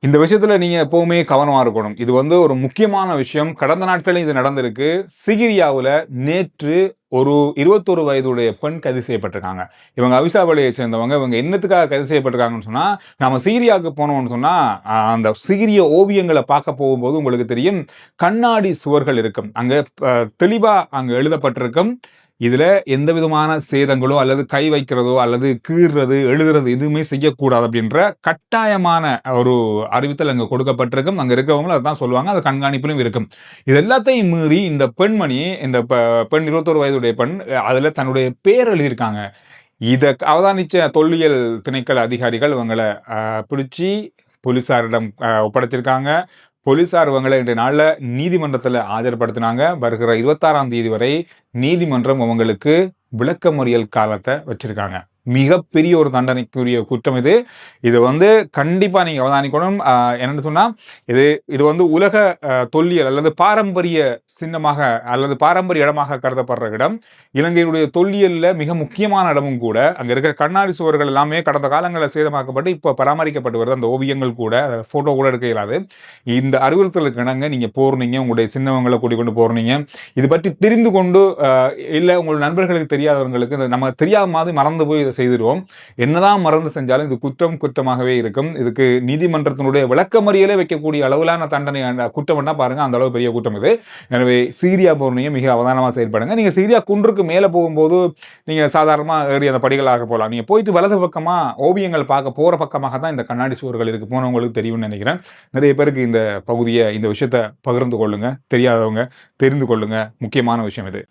இந்த விஷயத்துல நீங்க எப்பவுமே கவனமா இருக்கணும். இது வந்து ஒரு முக்கியமான விஷயம். கடந்த நாட்களில் இது நடந்திருக்கு. சிகிரியாவுல நேற்று ஒரு 21 வயதுடைய பெண் கைது செய்யப்பட்டிருக்காங்க. இவங்க அவிசாவளியை சேர்ந்தவங்க. இவங்க என்னத்துக்காக கைது செய்யப்பட்டிருக்காங்கன்னு சொன்னா, நாம சிகிரியாவுக்கு போனோம்னு சொன்னா, அந்த சிகிரிய ஓவியங்கள பார்க்க போகும்போது உங்களுக்கு தெரியும், கண்ணாடி சுவர்கள் இருக்கும். அங்க தெளிவா அங்க எழுதப்பட்டிருக்கும். இதுல எந்த விதமான சேதங்களோ அல்லது கை வைக்கிறதோ அல்லது கீறுறது எழுதுறது எதுவுமே செய்யக்கூடாது அப்படின்ற கட்டாயமான ஒரு அறிவித்தல் அங்க கொடுக்கப்பட்டிருக்கும். அங்க இருக்கிறவங்களும் அதான் சொல்லுவாங்க. அது கண்காணிப்பிலும் இருக்கும். இது எல்லாத்தையும் மீறி இந்த பெண்மணி, இந்த பெண் 21 வயதுடைய பெண் அதுல தன்னுடைய பேர் எழுதியிருக்காங்க. இத அவதானிச்ச தொல்லியல் திணைக்கள அதிகாரிகள் இவங்கள பிடிச்சு போலீசாரிடம் ஒப்படைச்சிருக்காங்க. போலீசார் இவங்களை இன்றைய நாள்ல நீதிமன்றத்துல ஆஜர்படுத்தினாங்க. வருகிற 26ஆம் தேதி வரை நீதிமன்றம் அவங்களுக்கு விளக்கமறியல் காலத்தை வச்சிருக்காங்க. மிகப்பெரிய ஒரு தண்டனைக்குரிய குற்றம் இது. இது வந்து கண்டிப்பா நீங்க அவதானிக்கணும். என்னன்னு சொன்னா, இது இது வந்து உலக தொல்லியல் அல்லது பாரம்பரிய சின்னமாக அல்லது பாரம்பரிய இடமாக கருதப்படுற இடம். இலங்கையினுடைய தொல்லியல்ல மிக முக்கியமான இடமும் கூட. அங்க இருக்கிற கண்ணாடி சுவர்கள் எல்லாமே கடந்த காலங்களில் சேதமாக்கப்பட்டு இப்ப பராமரிக்கப்பட்டு வருது. அந்த ஓவியங்கள் கூட போட்டோ கூட எடுக்க இயலாது. இந்த அறிவுறுத்தலுக்கு இணங்க நீங்க போறீங்க, உங்களுடைய சின்னவங்களை கூட்டிக் கொண்டு போறீங்க. இது பற்றி தெரிந்து கொண்டு இல்ல உங்கள் நண்பர்களுக்கு தெரியாதவங்களுக்கு நம்ம தெரியாத மாதிரி மறந்து போய் இதை செய்திருவோம். என்னதான் மறந்து செஞ்சாலும் இது குற்றம் குற்றமாகவே இருக்கும். இதுக்கு நீதிமன்றத்தினுடைய விளக்கமறியலே வைக்கக்கூடிய அளவிலான தண்டனை குற்றம் என்ன பாருங்க, அந்த அளவு பெரிய குற்றம் இது. எனவே சீரியா போறீங்க, மிக அவதானமா செயல்படுங்க. நீங்க சீரியா குன்றுக்கு மேல போகும்போது நீங்க சாதாரணமா ஏறி அந்த படிகளாக போகலாம். நீங்க போயிட்டு வலது பக்கமா ஓவியங்கள் பார்க்க போற பக்கமாக தான் இந்த கண்ணாடி சுவர்கள் இருக்கு. போனவங்களுக்கு தெரியும்னு நினைக்கிறேன். நிறைய பேருக்கு இந்த பகுதியை இந்த விஷயத்தை பகிர்ந்து கொள்ளுங்க. தெரியாதவங்க தெரிந்து கொள்ளுங்க. முக்கியமான விஷயம் இது.